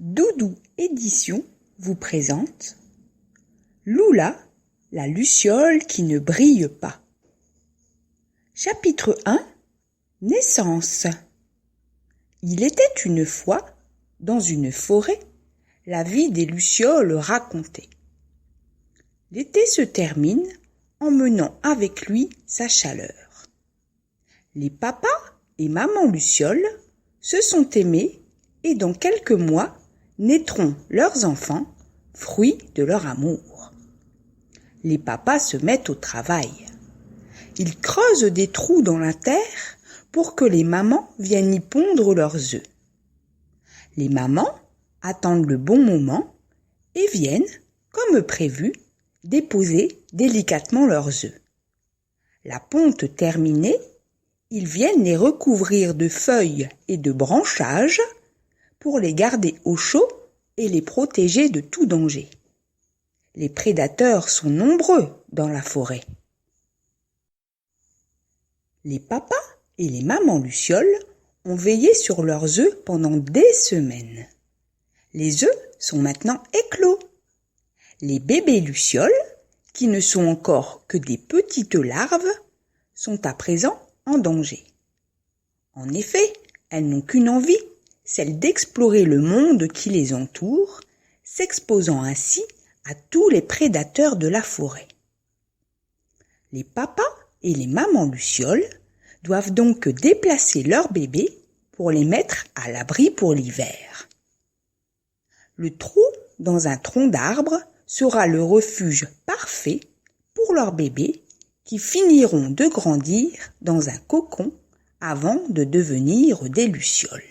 Doudou Édition vous présente Lula, la luciole qui ne brille pas. Chapitre 1 Naissance. Il était une fois, dans une forêt, la vie des lucioles racontée. L'été se termine, emmenant avec lui sa chaleur. Les papas et maman luciole se sont aimés et dans quelques mois naîtront leurs enfants, fruits de leur amour. Les papas se mettent au travail. Ils creusent des trous dans la terre pour que les mamans viennent y pondre leurs œufs. Les mamans attendent le bon moment et viennent, comme prévu, déposer délicatement leurs œufs. La ponte terminée, ils viennent les recouvrir de feuilles et de branchages pour les garder au chaud et les protéger de tout danger. Les prédateurs sont nombreux dans la forêt. Les papas et les mamans lucioles ont veillé sur leurs œufs pendant des semaines. Les œufs sont maintenant éclos. Les bébés lucioles, qui ne sont encore que des petites larves, sont à présent en danger. En effet, elles n'ont qu'une envie, celle d'explorer le monde qui les entoure, s'exposant ainsi à tous les prédateurs de la forêt. Les papas et les mamans lucioles doivent donc déplacer leurs bébés pour les mettre à l'abri pour l'hiver. Le trou dans un tronc d'arbre sera le refuge parfait pour leurs bébés qui finiront de grandir dans un cocon avant de devenir des lucioles.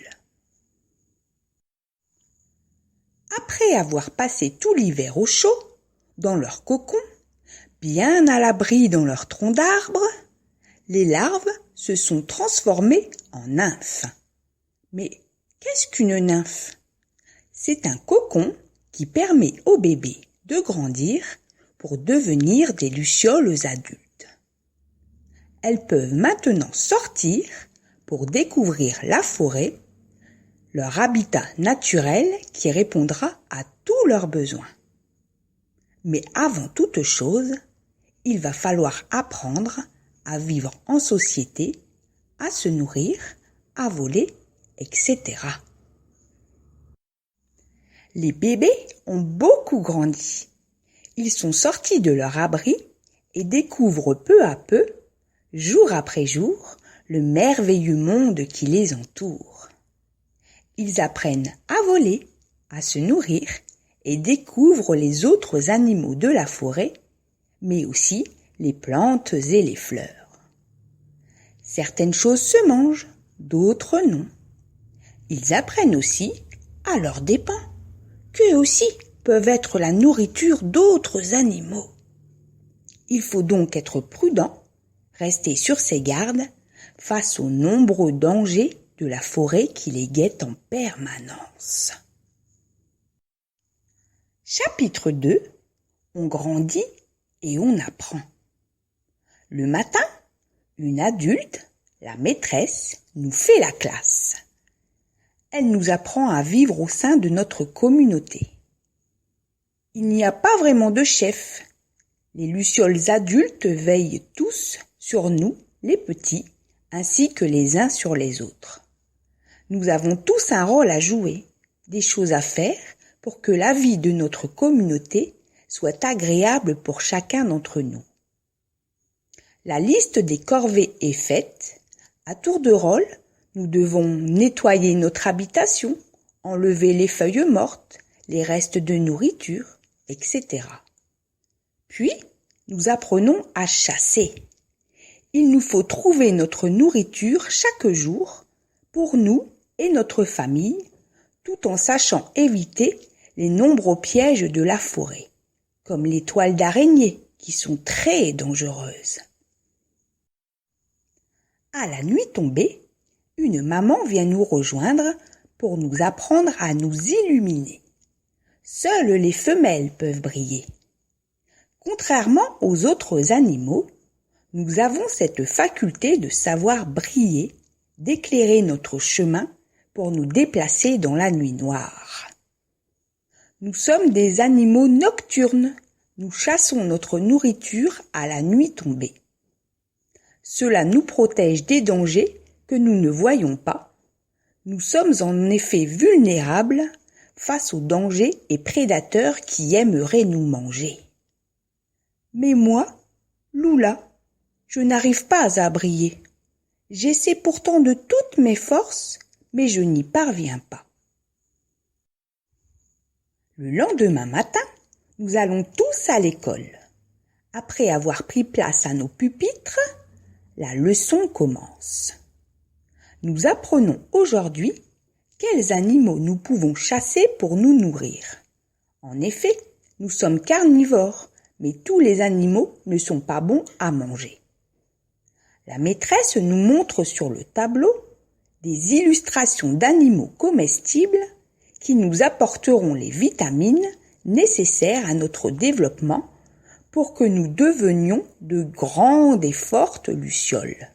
Après avoir passé tout l'hiver au chaud, dans leur cocon, bien à l'abri dans leur tronc d'arbre, les larves se sont transformées en nymphes. Mais qu'est-ce qu'une nymphe ? C'est un cocon qui permet aux bébés de grandir pour devenir des lucioles adultes. Elles peuvent maintenant sortir pour découvrir la forêt, leur habitat naturel qui répondra à tous leurs besoins. Mais avant toute chose, il va falloir apprendre à vivre en société, à se nourrir, à voler, etc. Les bébés ont beaucoup grandi. Ils sont sortis de leur abri et découvrent peu à peu, jour après jour, le merveilleux monde qui les entoure. Ils apprennent à voler, à se nourrir et découvrent les autres animaux de la forêt, mais aussi les plantes et les fleurs. Certaines choses se mangent, d'autres non. Ils apprennent aussi, à leurs dépens, qu'eux aussi peuvent être la nourriture d'autres animaux. Il faut donc être prudent, rester sur ses gardes face aux nombreux dangers de la forêt qui les guette en permanence. Chapitre 2 On grandit et on apprend. Le matin, une adulte, la maîtresse, nous fait la classe. Elle nous apprend à vivre au sein de notre communauté. Il n'y a pas vraiment de chef. Les lucioles adultes veillent tous sur nous, les petits, ainsi que les uns sur les autres. Nous avons tous un rôle à jouer, des choses à faire pour que la vie de notre communauté soit agréable pour chacun d'entre nous. La liste des corvées est faite. À tour de rôle, nous devons nettoyer notre habitation, enlever les feuilles mortes, les restes de nourriture, etc. Puis, nous apprenons à chasser. Il nous faut trouver notre nourriture chaque jour pour nous et notre famille, tout en sachant éviter les nombreux pièges de la forêt, comme les toiles d'araignée qui sont très dangereuses. À la nuit tombée, une maman vient nous rejoindre pour nous apprendre à nous illuminer. Seules les femelles peuvent briller. Contrairement aux autres animaux, nous avons cette faculté de savoir briller, d'éclairer notre chemin pour nous déplacer dans la nuit noire. Nous sommes des animaux nocturnes. Nous chassons notre nourriture à la nuit tombée. Cela nous protège des dangers que nous ne voyons pas. Nous sommes en effet vulnérables face aux dangers et prédateurs qui aimeraient nous manger. Mais moi, Lula, je n'arrive pas à briller. J'essaie pourtant de toutes mes forces, mais je n'y parviens pas. Le lendemain matin, nous allons tous à l'école. Après avoir pris place à nos pupitres, la leçon commence. Nous apprenons aujourd'hui quels animaux nous pouvons chasser pour nous nourrir. En effet, nous sommes carnivores, mais tous les animaux ne sont pas bons à manger. La maîtresse nous montre sur le tableau des illustrations d'animaux comestibles qui nous apporteront les vitamines nécessaires à notre développement pour que nous devenions de grandes et fortes lucioles,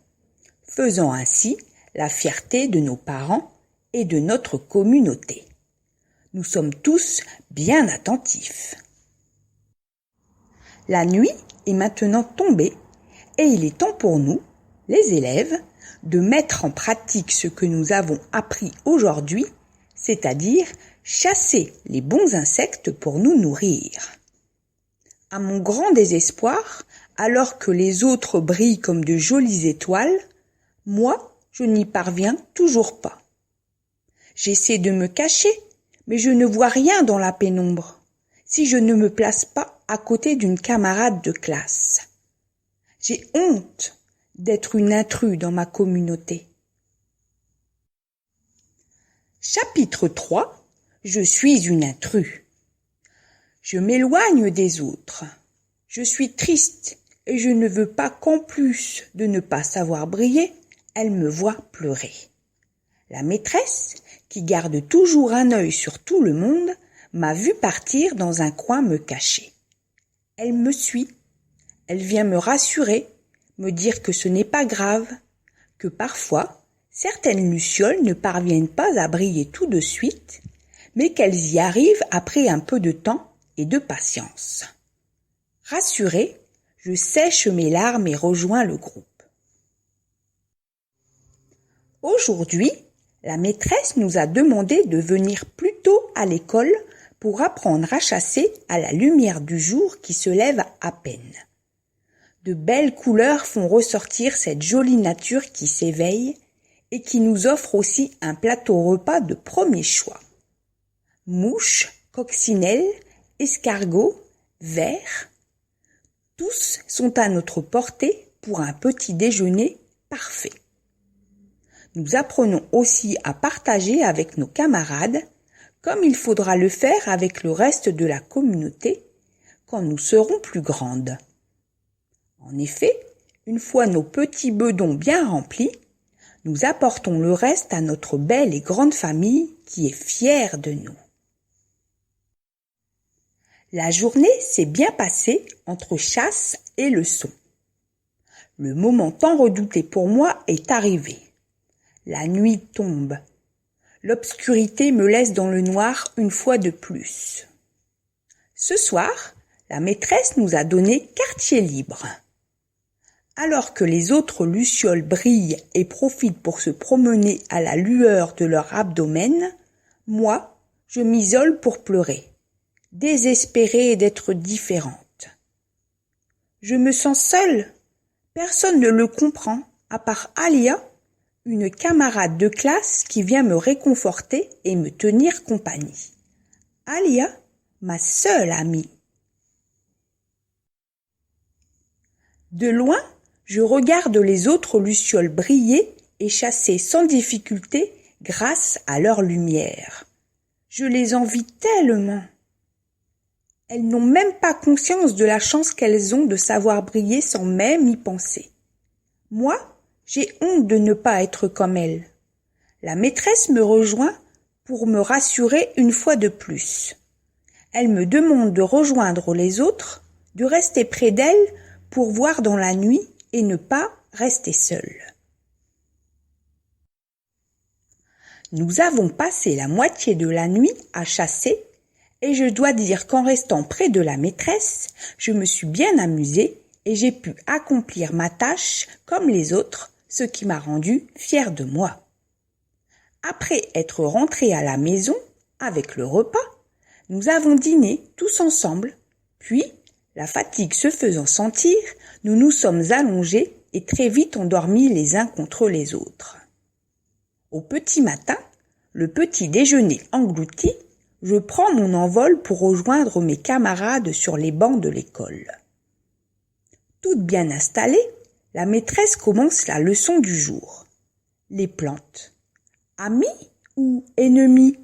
faisant ainsi la fierté de nos parents et de notre communauté. Nous sommes tous bien attentifs. La nuit est maintenant tombée et il est temps pour nous, les élèves, de mettre en pratique ce que nous avons appris aujourd'hui, c'est-à-dire chasser les bons insectes pour nous nourrir. À mon grand désespoir, alors que les autres brillent comme de jolies étoiles, moi, je n'y parviens toujours pas. J'essaie de me cacher, mais je ne vois rien dans la pénombre, si je ne me place pas à côté d'une camarade de classe. J'ai honte d'être une intruse dans ma communauté. Chapitre 3. Je suis une intruse. Je m'éloigne des autres. Je suis triste et je ne veux pas qu'en plus de ne pas savoir briller, elle me voie pleurer. La maîtresse, qui garde toujours un œil sur tout le monde, m'a vu partir dans un coin me cacher. Elle me suit. Elle vient me rassurer, me dire que ce n'est pas grave, que parfois, certaines lucioles ne parviennent pas à briller tout de suite, mais qu'elles y arrivent après un peu de temps et de patience. Rassurée, je sèche mes larmes et rejoins le groupe. Aujourd'hui, la maîtresse nous a demandé de venir plus tôt à l'école pour apprendre à chasser à la lumière du jour qui se lève à peine. De belles couleurs font ressortir cette jolie nature qui s'éveille et qui nous offre aussi un plateau repas de premier choix. Mouches, coccinelles, escargots, vers, tous sont à notre portée pour un petit déjeuner parfait. Nous apprenons aussi à partager avec nos camarades, comme il faudra le faire avec le reste de la communauté quand nous serons plus grandes. En effet, une fois nos petits bedons bien remplis, nous apportons le reste à notre belle et grande famille qui est fière de nous. La journée s'est bien passée entre chasse et leçon. Le moment tant redouté pour moi est arrivé. La nuit tombe. L'obscurité me laisse dans le noir une fois de plus. Ce soir, la maîtresse nous a donné quartier libre. Alors que les autres lucioles brillent et profitent pour se promener à la lueur de leur abdomen, moi, je m'isole pour pleurer, désespérée d'être différente. Je me sens seule. Personne ne le comprend, à part Alia, une camarade de classe qui vient me réconforter et me tenir compagnie. Alia, ma seule amie. De loin, je regarde les autres lucioles briller et chasser sans difficulté grâce à leur lumière. Je les envie tellement. Elles n'ont même pas conscience de la chance qu'elles ont de savoir briller sans même y penser. Moi, j'ai honte de ne pas être comme elles. La maîtresse me rejoint pour me rassurer une fois de plus. Elle me demande de rejoindre les autres, de rester près d'elle pour voir dans la nuit et ne pas rester seule. Nous avons passé la moitié de la nuit à chasser Et je dois dire qu'en restant près de la maîtresse, je me suis bien amusée et j'ai pu accomplir ma tâche comme les autres, ce qui m'a rendue fière de moi. Après être rentrés à la maison, avec le repas, nous avons dîné tous ensemble, puis, la fatigue se faisant sentir, nous nous sommes allongés et très vite endormis les uns contre les autres. Au petit matin, le petit déjeuner englouti, je prends mon envol pour rejoindre mes camarades sur les bancs de l'école. Toute bien installée, la maîtresse commence la leçon du jour. Les plantes. Amis ou ennemis?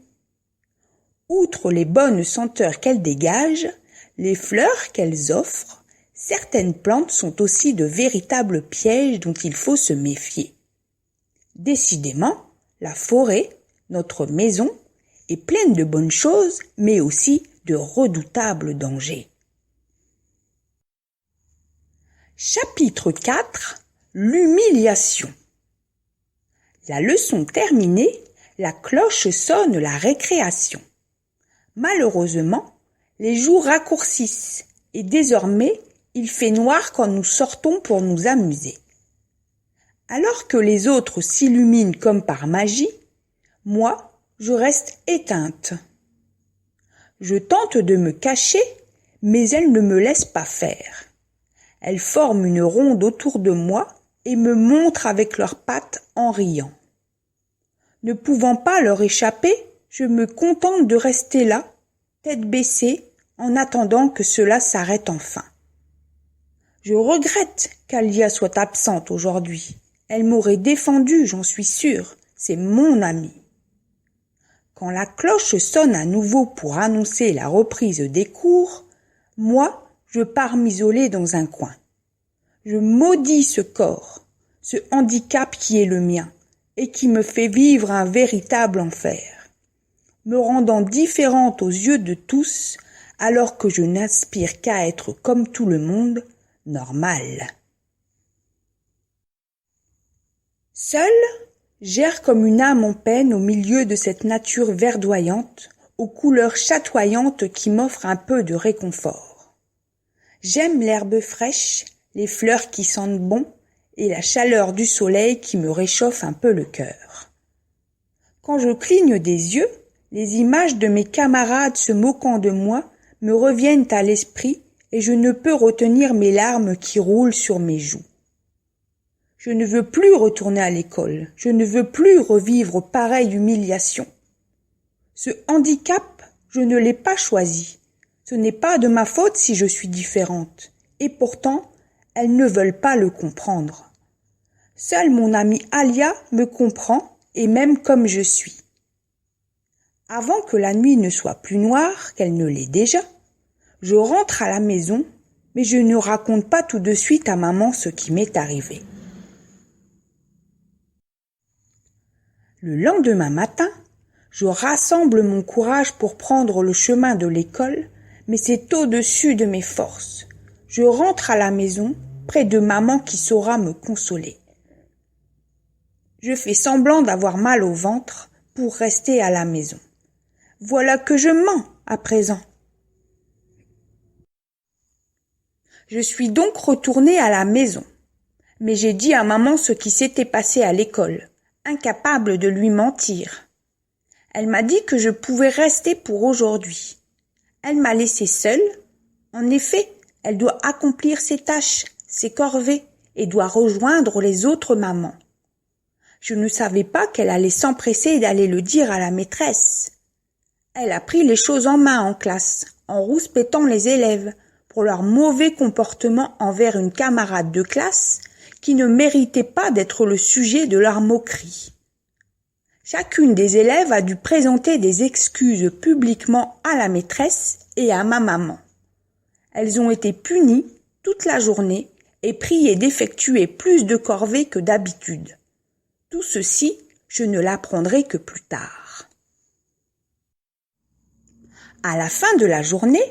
Outre les bonnes senteurs qu'elles dégagent, les fleurs qu'elles offrent, certaines plantes sont aussi de véritables pièges dont il faut se méfier. Décidément, la forêt, notre maison, est pleine de bonnes choses, mais aussi de redoutables dangers. Chapitre 4. L'humiliation. La leçon terminée, la cloche sonne la récréation. Malheureusement, les jours raccourcissent et désormais, il fait noir quand nous sortons pour nous amuser. Alors que les autres s'illuminent comme par magie, moi, je reste éteinte. Je tente de me cacher, mais elles ne me laissent pas faire. Elles forment une ronde autour de moi et me montrent avec leurs pattes en riant. Ne pouvant pas leur échapper, je me contente de rester là, tête baissée, en attendant que cela s'arrête enfin. Je regrette qu'Alia soit absente aujourd'hui. Elle m'aurait défendue, j'en suis sûre, c'est mon amie. Quand la cloche sonne à nouveau pour annoncer la reprise des cours, moi, je pars m'isoler dans un coin. Je maudis ce corps, ce handicap qui est le mien, et qui me fait vivre un véritable enfer, me rendant différente aux yeux de tous, alors que je n'aspire qu'à être comme tout le monde, normale. Seule, j'erre comme une âme en peine au milieu de cette nature verdoyante, aux couleurs chatoyantes qui m'offrent un peu de réconfort. J'aime l'herbe fraîche, les fleurs qui sentent bon, et la chaleur du soleil qui me réchauffe un peu le cœur. Quand je cligne des yeux, les images de mes camarades se moquant de moi me reviennent à l'esprit et je ne peux retenir mes larmes qui roulent sur mes joues. Je ne veux plus retourner à l'école, je ne veux plus revivre pareille humiliation. Ce handicap, je ne l'ai pas choisi. Ce n'est pas de ma faute si je suis différente. Et pourtant, elles ne veulent pas le comprendre. Seule mon amie Alia me comprend et m'aime comme je suis. Avant que la nuit ne soit plus noire qu'elle ne l'est déjà, je rentre à la maison, mais je ne raconte pas tout de suite à maman ce qui m'est arrivé. Le lendemain matin, je rassemble mon courage pour prendre le chemin de l'école, mais c'est au-dessus de mes forces. Je rentre à la maison, près de maman qui saura me consoler. Je fais semblant d'avoir mal au ventre pour rester à la maison. Voilà que je mens à présent. Je suis donc retournée à la maison, mais j'ai dit à maman ce qui s'était passé à l'école, incapable de lui mentir. Elle m'a dit que je pouvais rester pour aujourd'hui. Elle m'a laissée seule. En effet, elle doit accomplir ses tâches, ses corvées, et doit rejoindre les autres mamans. Je ne savais pas qu'elle allait s'empresser d'aller le dire à la maîtresse. Elle a pris les choses en main en classe, en rouspétant les élèves, pour leur mauvais comportement envers une camarade de classe qui ne méritait pas d'être le sujet de leur moquerie. Chacune des élèves a dû présenter des excuses publiquement à la maîtresse et à ma maman. Elles ont été punies toute la journée et priées d'effectuer plus de corvées que d'habitude. Tout ceci, je ne l'apprendrai que plus tard. À la fin de la journée,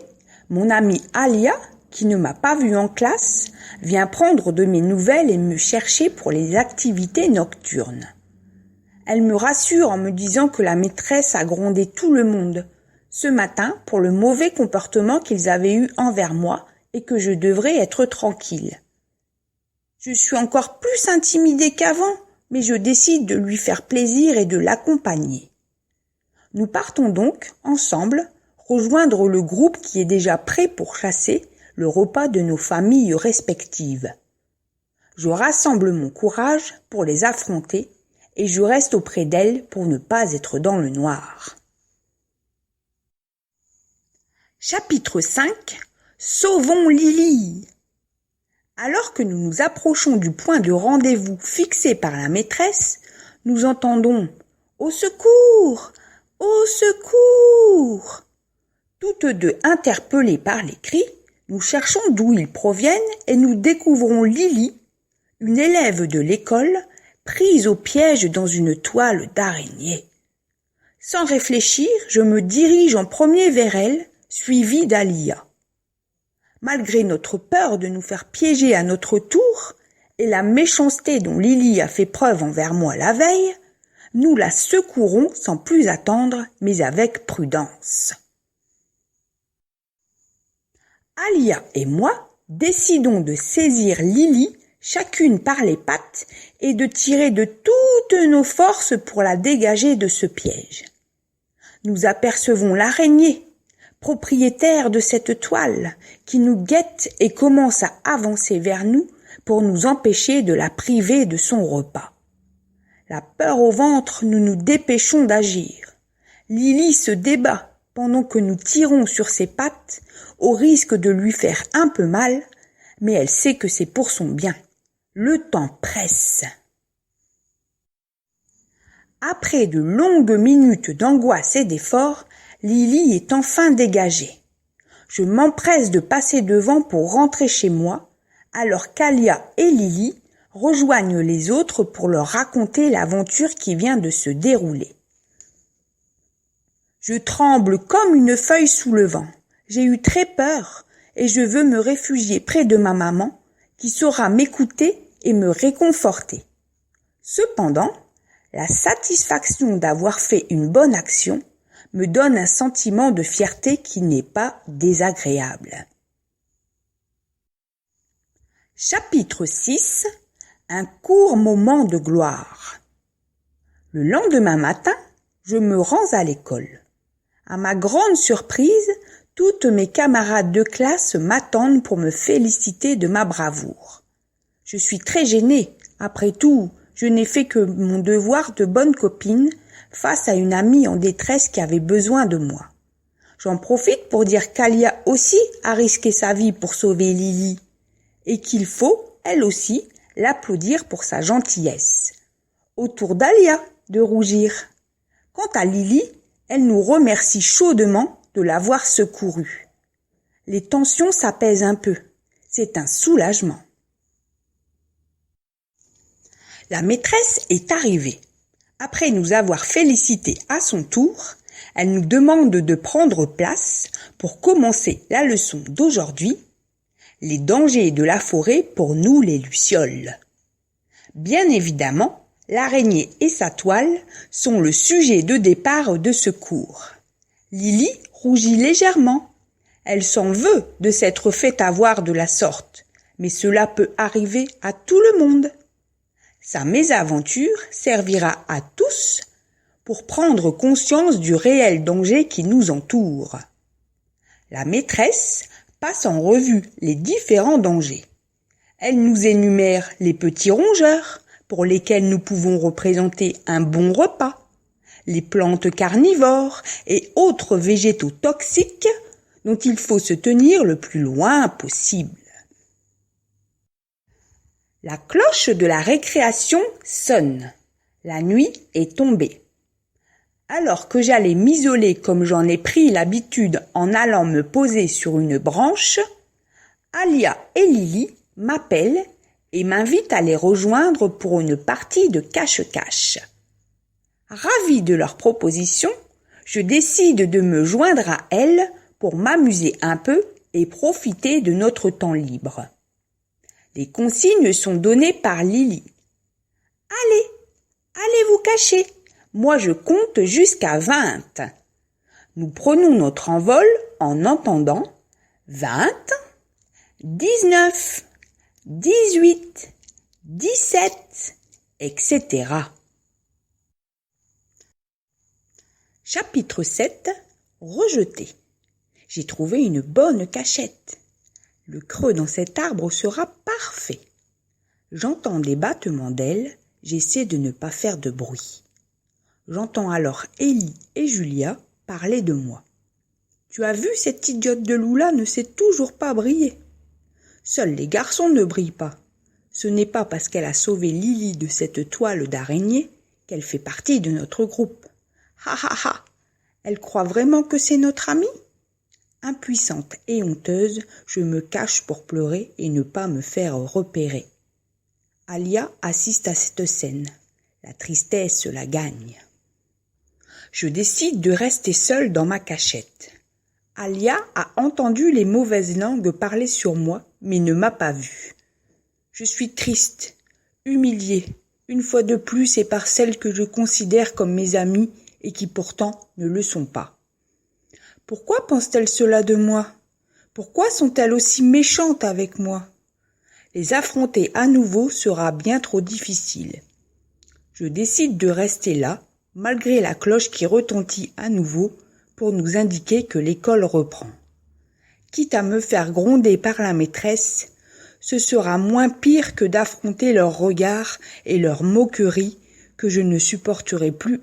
mon amie Alia, qui ne m'a pas vue en classe, vient prendre de mes nouvelles et me chercher pour les activités nocturnes. Elle me rassure en me disant que la maîtresse a grondé tout le monde, ce matin pour le mauvais comportement qu'ils avaient eu envers moi et que je devrais être tranquille. Je suis encore plus intimidée qu'avant, mais je décide de lui faire plaisir et de l'accompagner. Nous partons donc, ensemble, rejoindre le groupe qui est déjà prêt pour chasser le repas de nos familles respectives. Je rassemble mon courage pour les affronter et je reste auprès d'elles pour ne pas être dans le noir. Chapitre 5 « Sauvons Lily !» Alors que nous nous approchons du point de rendez-vous fixé par la maîtresse, nous entendons « Au secours ! Au secours !» Toutes deux interpellées par les cris, nous cherchons d'où ils proviennent et nous découvrons Lily, une élève de l'école, prise au piège dans une toile d'araignée. Sans réfléchir, je me dirige en premier vers elle, suivie d'Alia. Malgré notre peur de nous faire piéger à notre tour et la méchanceté dont Lily a fait preuve envers moi la veille, nous la secourons sans plus attendre, mais avec prudence. Alia et moi décidons de saisir Lily chacune par les pattes et de tirer de toutes nos forces pour la dégager de ce piège. Nous apercevons l'araignée, propriétaire de cette toile, qui nous guette et commence à avancer vers nous pour nous empêcher de la priver de son repas. La peur au ventre, nous nous dépêchons d'agir. Lily se débat pendant que nous tirons sur ses pattes au risque de lui faire un peu mal, mais elle sait que c'est pour son bien. Le temps presse. Après de longues minutes d'angoisse et d'effort, Lily est enfin dégagée. Je m'empresse de passer devant pour rentrer chez moi, alors qu'Alia et Lily rejoignent les autres pour leur raconter l'aventure qui vient de se dérouler. Je tremble comme une feuille sous le vent. J'ai eu très peur et je veux me réfugier près de ma maman qui saura m'écouter et me réconforter. Cependant, la satisfaction d'avoir fait une bonne action me donne un sentiment de fierté qui n'est pas désagréable. Chapitre 6 « Un court moment de gloire ». Le lendemain matin, je me rends à l'école. À ma grande surprise, toutes mes camarades de classe m'attendent pour me féliciter de ma bravoure. Je suis très gênée. Après tout, je n'ai fait que mon devoir de bonne copine face à une amie en détresse qui avait besoin de moi. J'en profite pour dire qu'Alia aussi a risqué sa vie pour sauver Lily et qu'il faut, elle aussi, l'applaudir pour sa gentillesse. Au tour d'Alia de rougir. Quant à Lily, elle nous remercie chaudement de l'avoir secourue. Les tensions s'apaisent un peu. C'est un soulagement. La maîtresse est arrivée. Après nous avoir félicités à son tour, elle nous demande de prendre place pour commencer la leçon d'aujourd'hui, les dangers de la forêt pour nous les lucioles. Bien évidemment, l'araignée et sa toile sont le sujet de départ de ce cours. Lily rougit légèrement. Elle s'en veut de s'être fait avoir de la sorte, mais cela peut arriver à tout le monde. Sa mésaventure servira à tous pour prendre conscience du réel danger qui nous entoure. La maîtresse passe en revue les différents dangers. Elle nous énumère les petits rongeurs pour lesquels nous pouvons représenter un bon repas, les plantes carnivores et autres végétaux toxiques dont il faut se tenir le plus loin possible. La cloche de la récréation sonne. La nuit est tombée. Alors que j'allais m'isoler comme j'en ai pris l'habitude en allant me poser sur une branche, Alia et Lily m'appellent et m'invitent à les rejoindre pour une partie de cache-cache. Ravie de leur proposition, je décide de me joindre à elles pour m'amuser un peu et profiter de notre temps libre. Les consignes sont données par Lily. Allez vous cacher. Moi je compte jusqu'à 20. Nous prenons notre envol en entendant 20, 19, 18, 17, etc. Chapitre 7. Rejeté. J'ai trouvé une bonne cachette. Le creux dans cet arbre sera parfait. J'entends des battements d'ailes, j'essaie de ne pas faire de bruit. J'entends alors Élie et Julia parler de moi. Tu as vu, cette idiote de Lula ne sait toujours pas briller. Seuls les garçons ne brillent pas. Ce n'est pas parce qu'elle a sauvé Lily de cette toile d'araignée qu'elle fait partie de notre groupe. Ha ha ha! Elle croit vraiment que c'est notre amie? Impuissante et honteuse, je me cache pour pleurer et ne pas me faire repérer. Alia assiste à cette scène. La tristesse la gagne. Je décide de rester seule dans ma cachette. Alia a entendu les mauvaises langues parler sur moi, mais ne m'a pas vue. Je suis triste, humiliée, une fois de plus et par celles que je considère comme mes amies et qui pourtant ne le sont pas. Pourquoi pensent-elles cela de moi? Pourquoi sont-elles aussi méchantes avec moi? Les affronter à nouveau sera bien trop difficile. Je décide de rester là, malgré la cloche qui retentit à nouveau pour nous indiquer que l'école reprend. Quitte à me faire gronder par la maîtresse, ce sera moins pire que d'affronter leurs regards et leurs moqueries que je ne supporterai plus